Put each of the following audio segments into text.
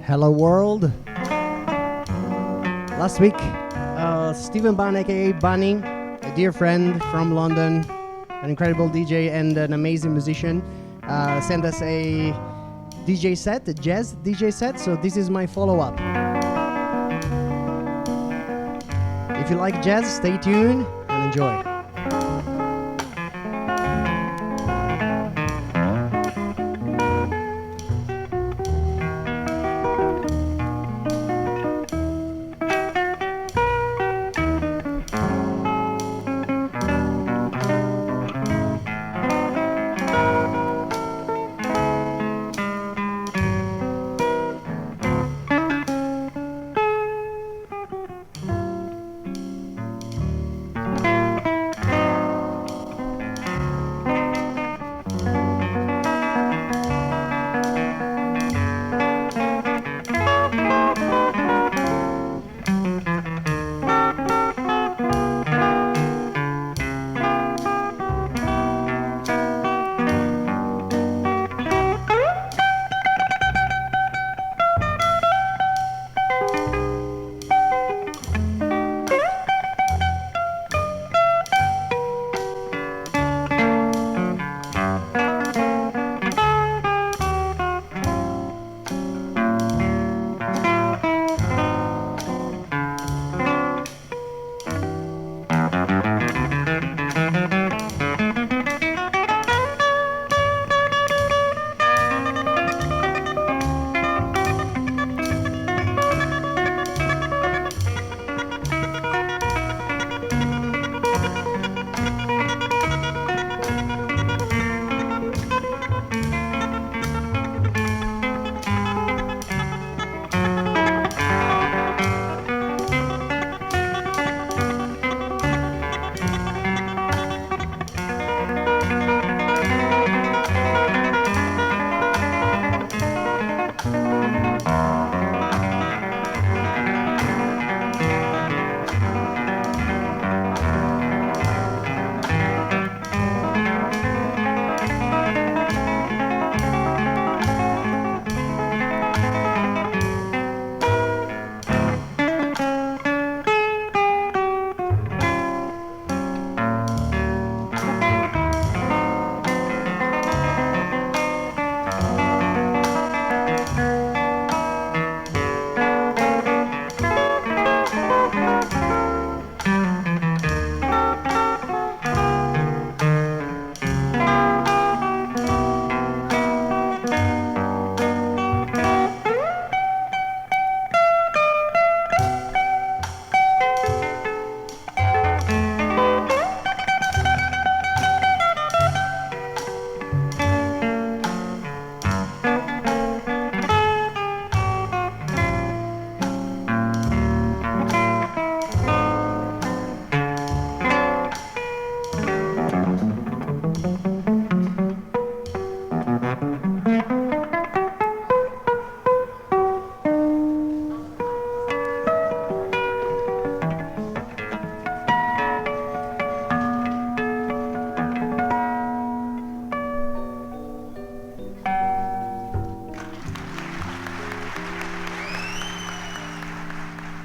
Hello world. Last week, Stephen Bunn, aka Bunny, a dear friend from London, an incredible DJ and an amazing musician, sent us a DJ set, a jazz DJ set, so this is my follow-up. If you like jazz, stay tuned and enjoy.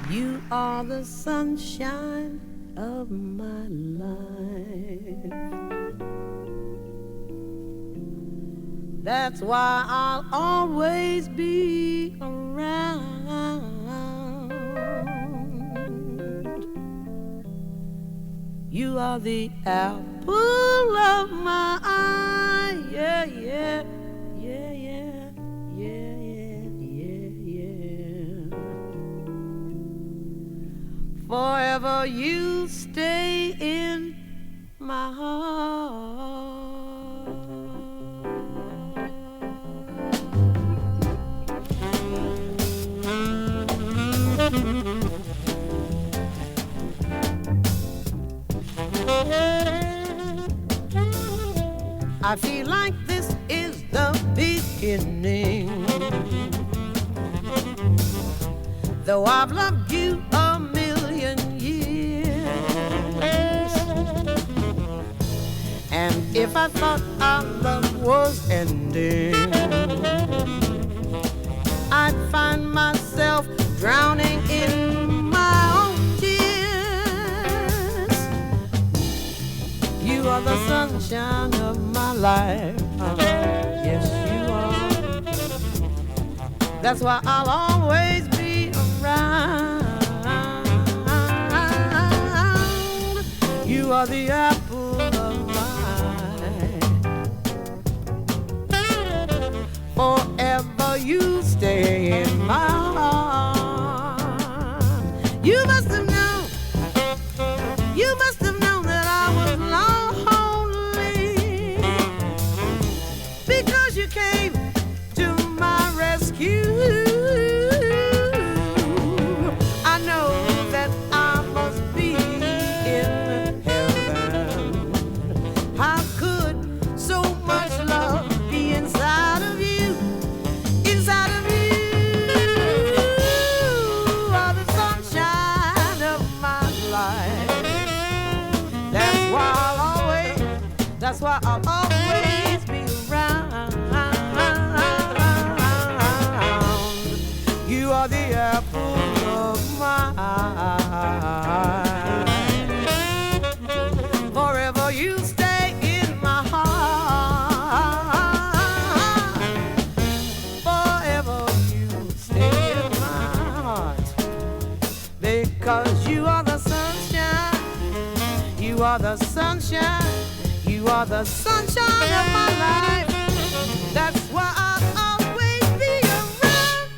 You are the sunshine of my life. That's why I'll always be around. You are the apple of my eye. Yeah, yeah, yeah, yeah, yeah, yeah, yeah, yeah. Forever you stay in my heart. I feel like this is the beginning. Though I've loved you a million years, and if I thought our love was ending, I'd find my drowning in my own tears. You are the sunshine of my life. Yes, you are. That's why I'll always be around. You are the apple of my eye. Forever you stay in my heart. You must have known that I was lonely, because you came to my rescue. I know that I must be in heaven. How could so much love be inside of you? Inside of you are the sunshine of my life. That's why I'll always be around. You are the apple of my eye. Forever you stay in my heart. Forever you stay in my heart. Because you are the sunshine. You are the sunshine. You are the sunshine of my life. That's why I'll always be around.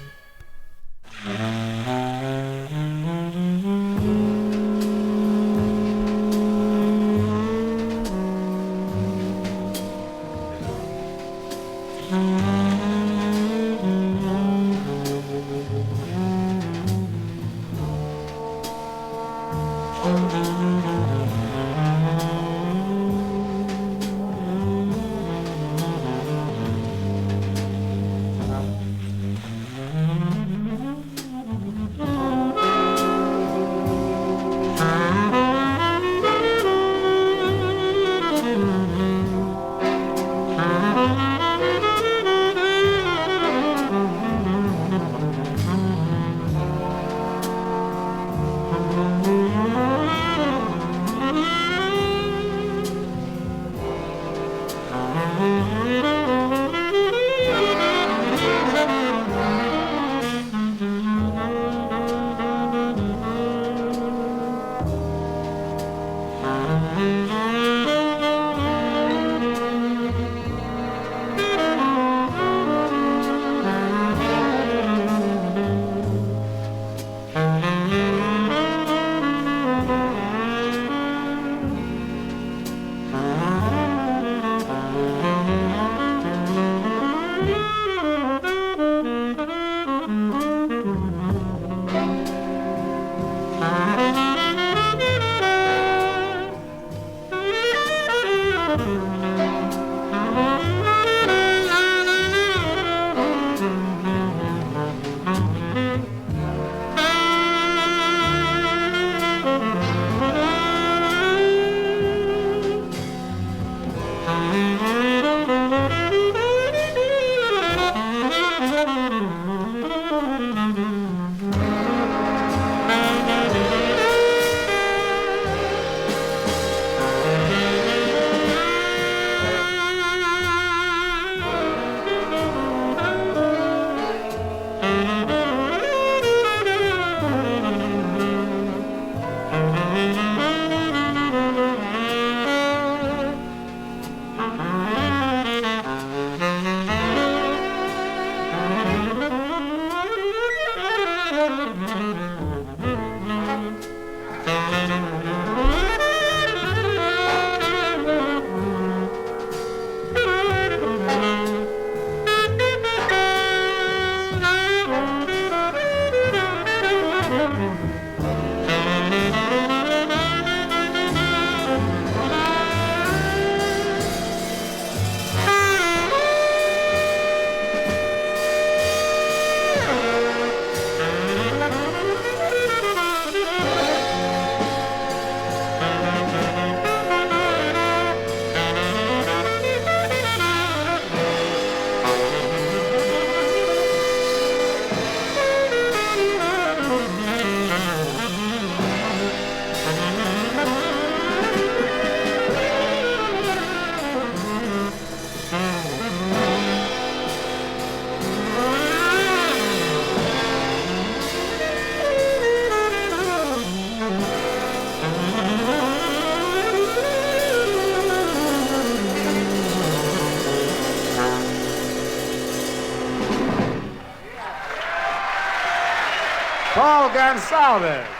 Paul Gonsalves.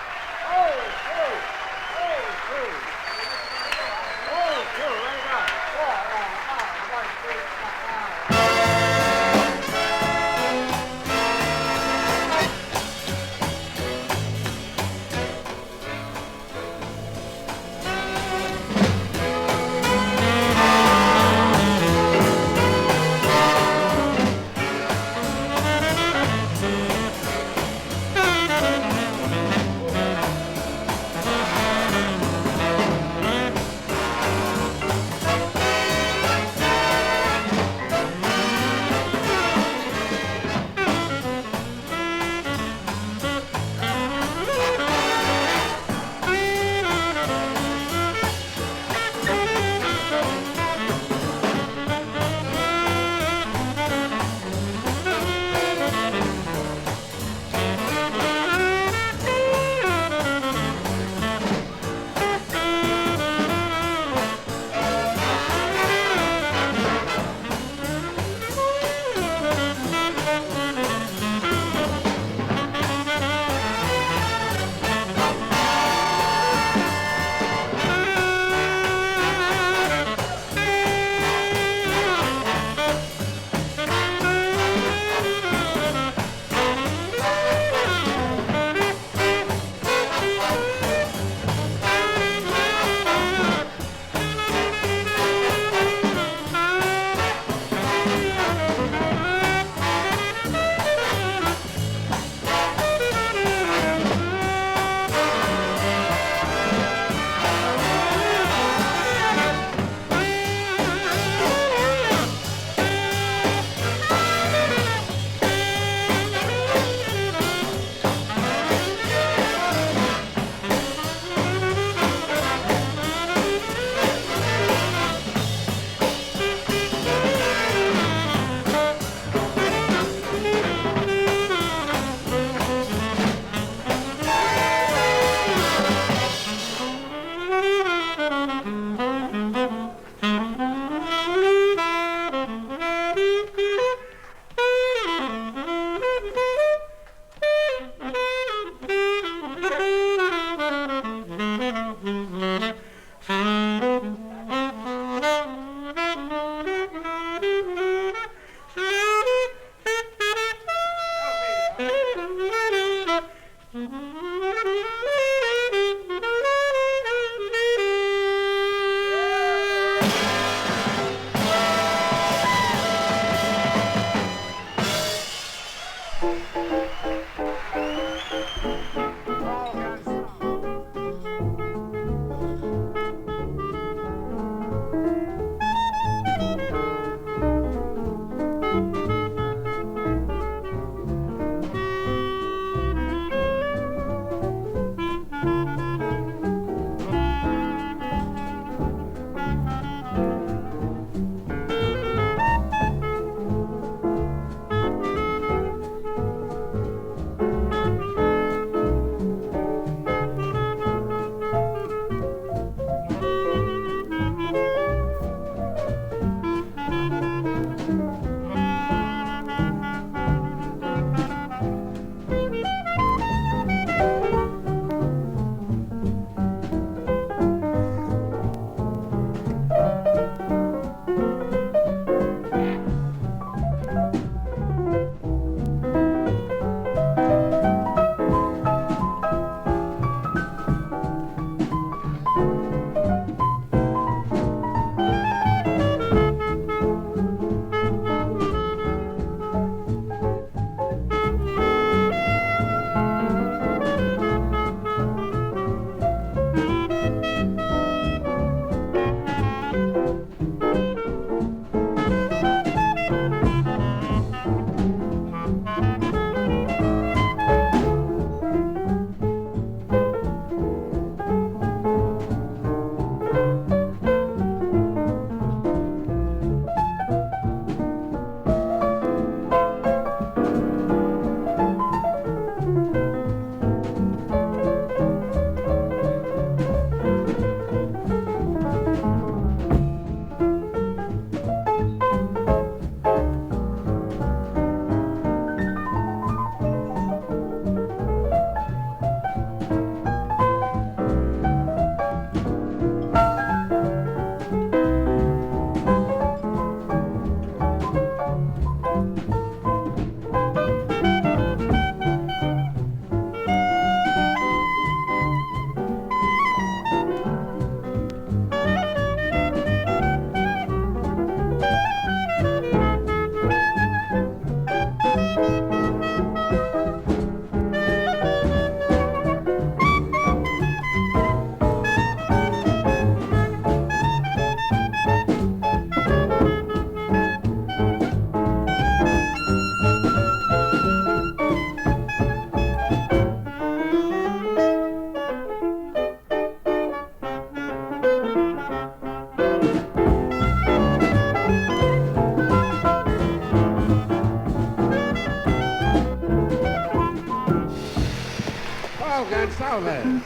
Gonsalves.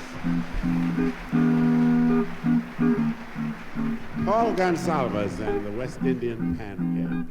Paul Gonsalves and the West Indian Pancake.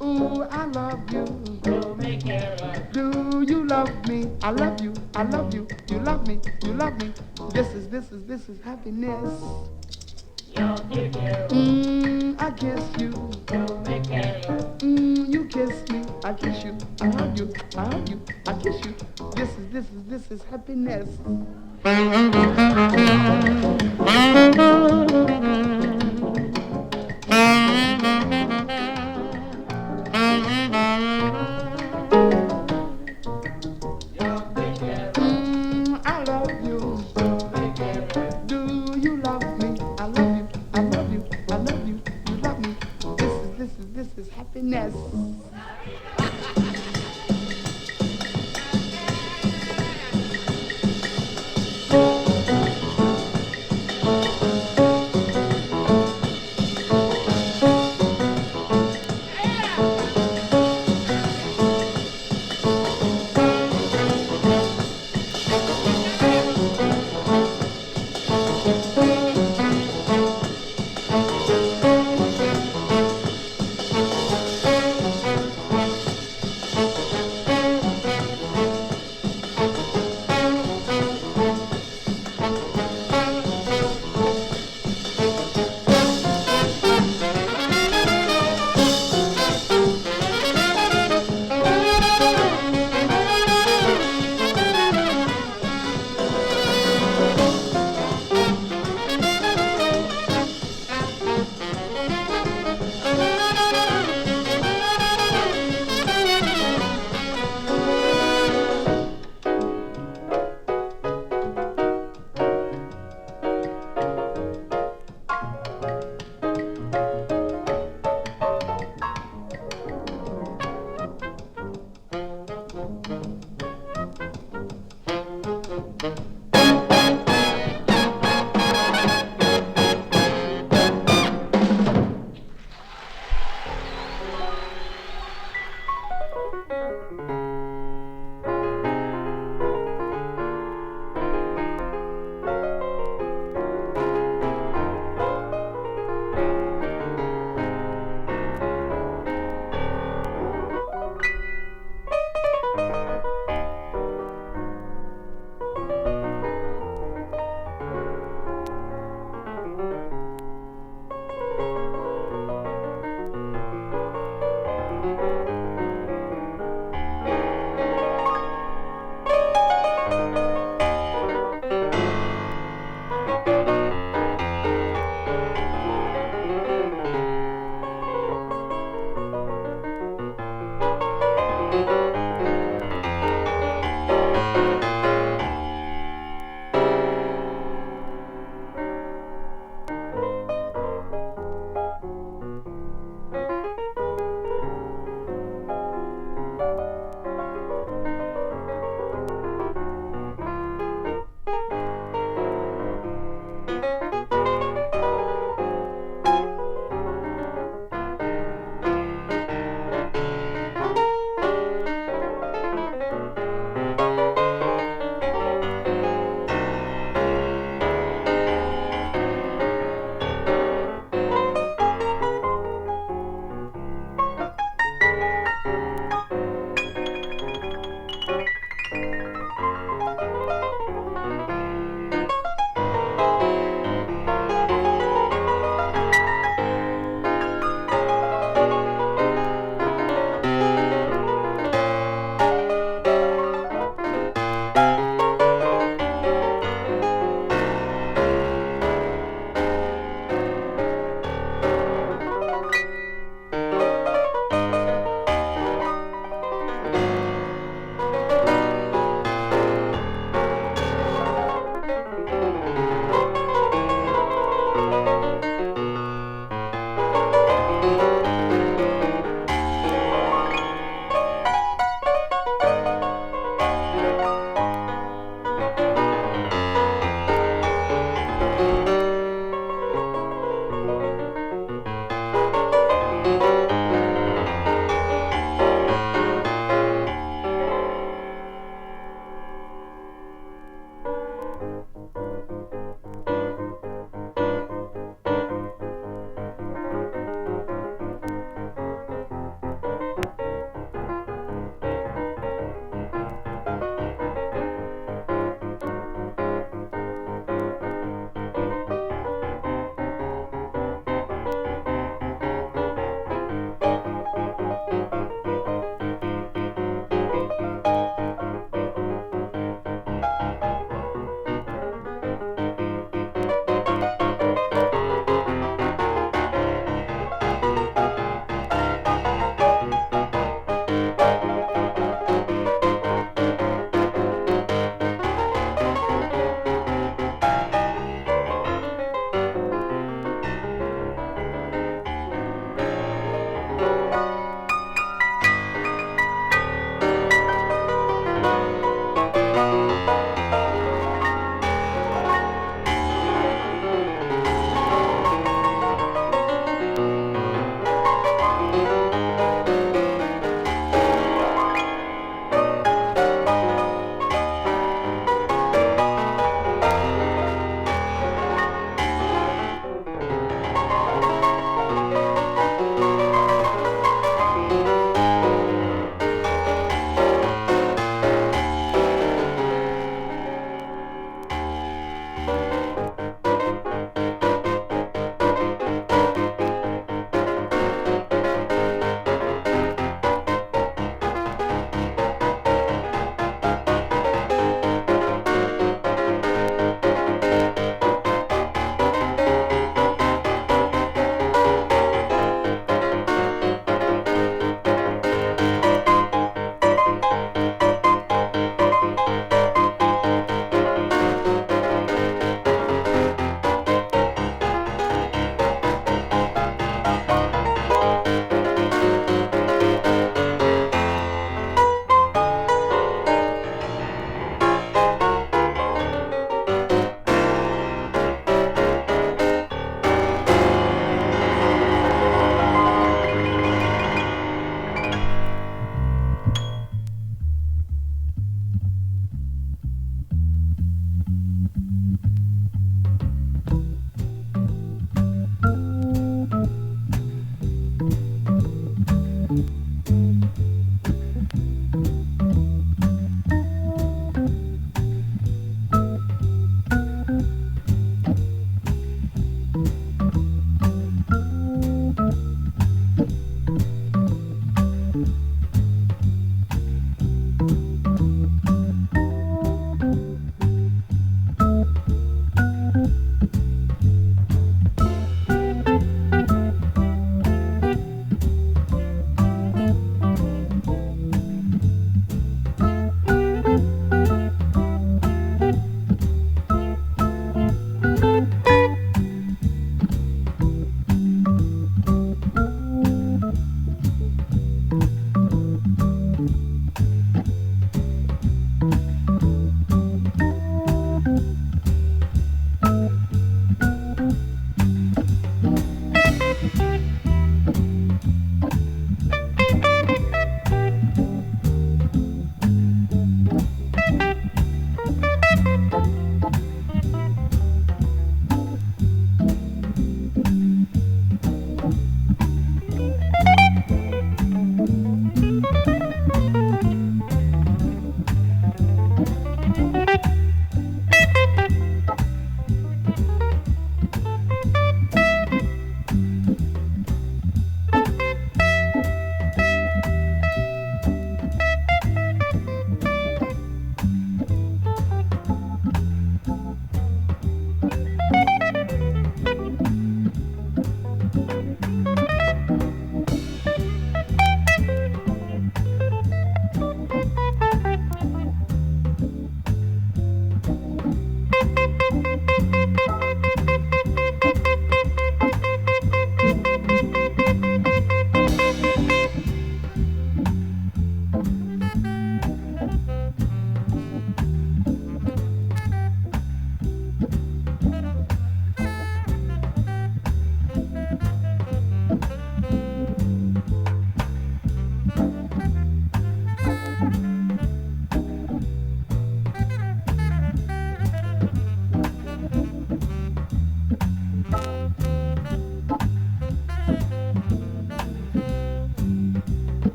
Ooh, I love you. Do you love me? I love you. I love you. You love me. You love me. This is happiness. I kiss you. You kiss me. I kiss you. I hug you. I hug you. I kiss you. This is happiness. I love you. Do you love me? I love you. I love you. I love you. You love me. This is happiness.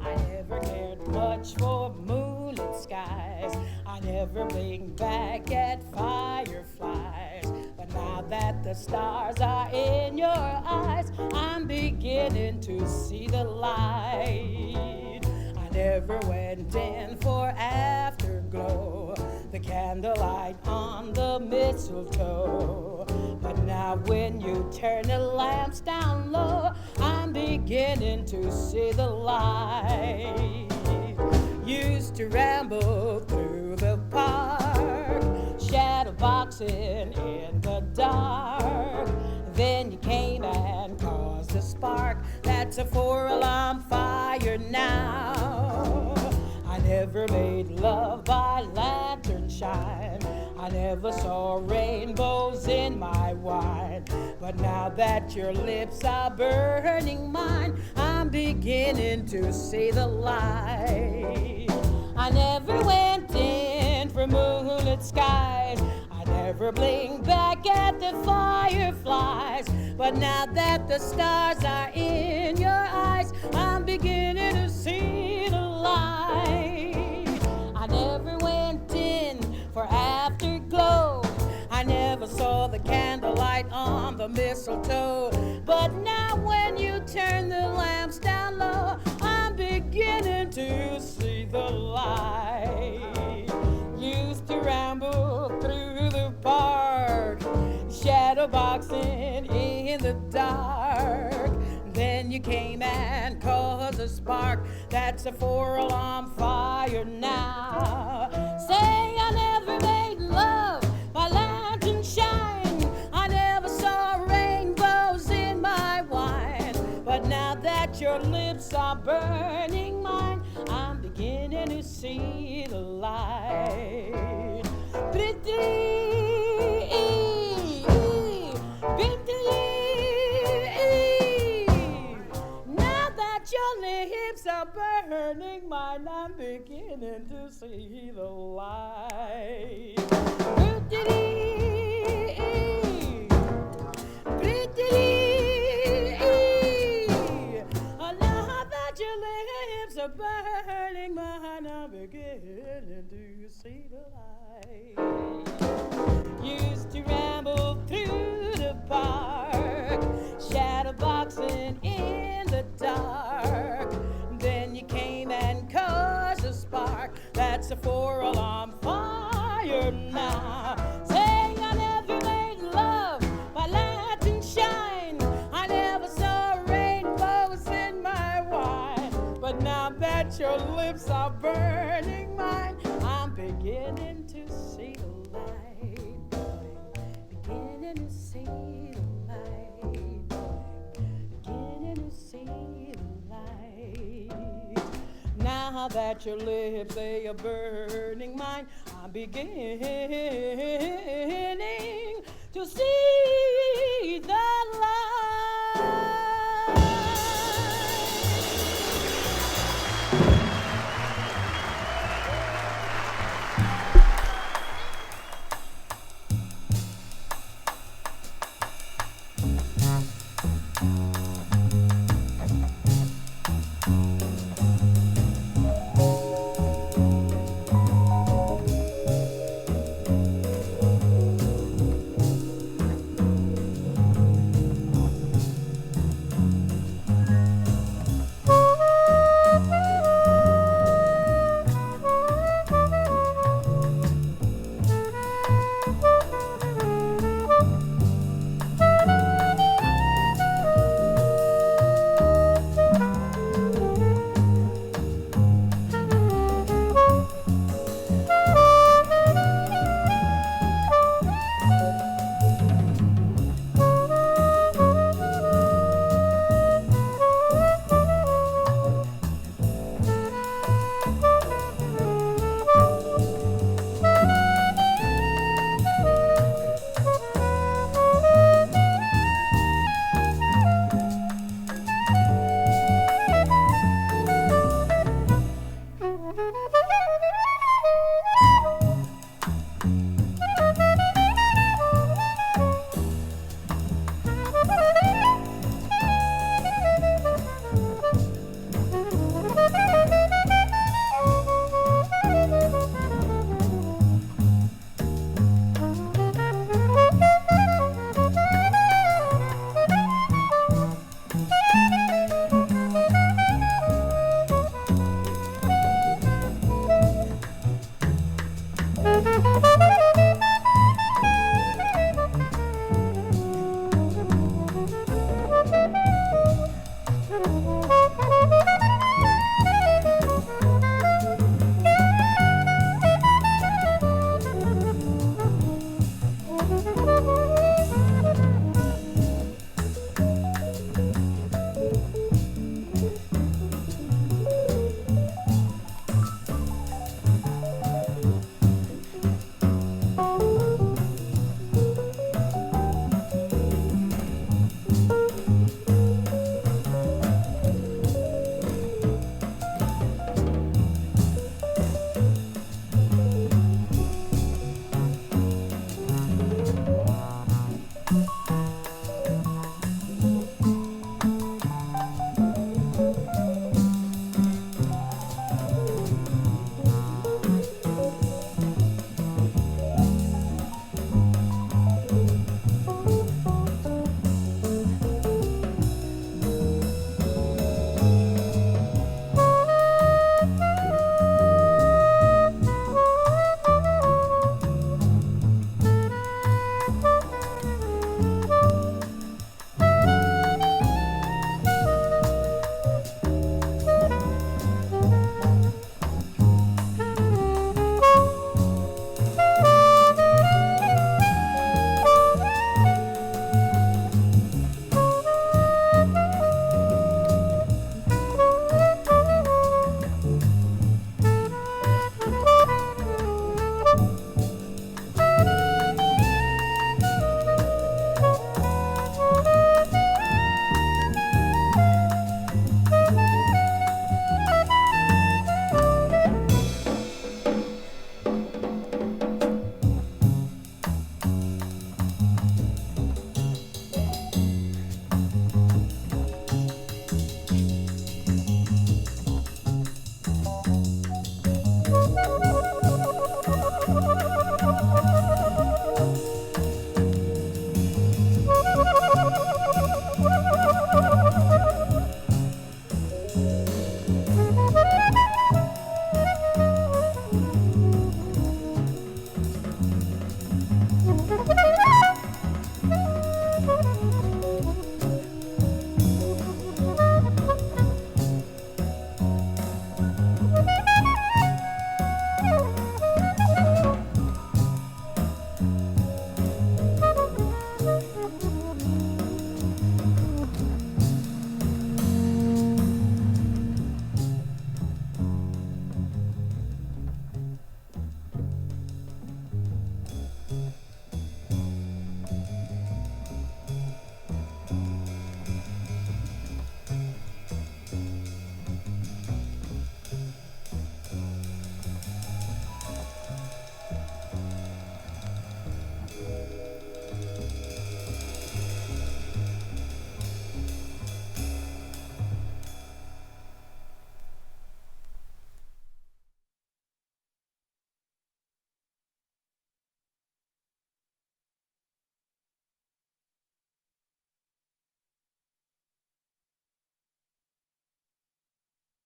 I never cared much for moonlit skies. I never blinked back at fireflies. But now that the stars are in your eyes, I'm beginning to see the light. I never went in for afterglow, the candlelight on the mistletoe. But now when you turn the lamps down low, I'm beginning to see the light. Used to ramble through the park, shadow boxing in the dark. Then you came and caused a spark. That's a 4-alarm fire now. I never made love by lantern shine. I never saw rainbows in my wine. But now that your lips are burning mine, I'm beginning to see the light. I never went in for moonlit skies. I never blinked back at the fireflies. But now that the stars are in your eyes, I'm beginning to see the light. I never went in for afterglow. I never saw the candlelight on the mistletoe. But now when you turn the lamps down low, I'm beginning to see the light. Used to ramble through the park, shadow boxing in the dark. Then you came and caused a spark. That's a 4-alarm fire now. Say I never made love by lantern shine. I never saw rainbows in my wine. But now that your lips are burning mine, I'm beginning to see the light. Now that your lips are burning mine, I'm beginning to see the light. Now that your lips are burning mine, I'm beginning to see the light. now. Say I never made love by light and shine. I never saw rainbows in my wine. But now that your lips are burning mine, I'm beginning to see the light. Beginning to see the light. Beginning to see the light. Now that your lips, they are burning mine, I'm beginning to see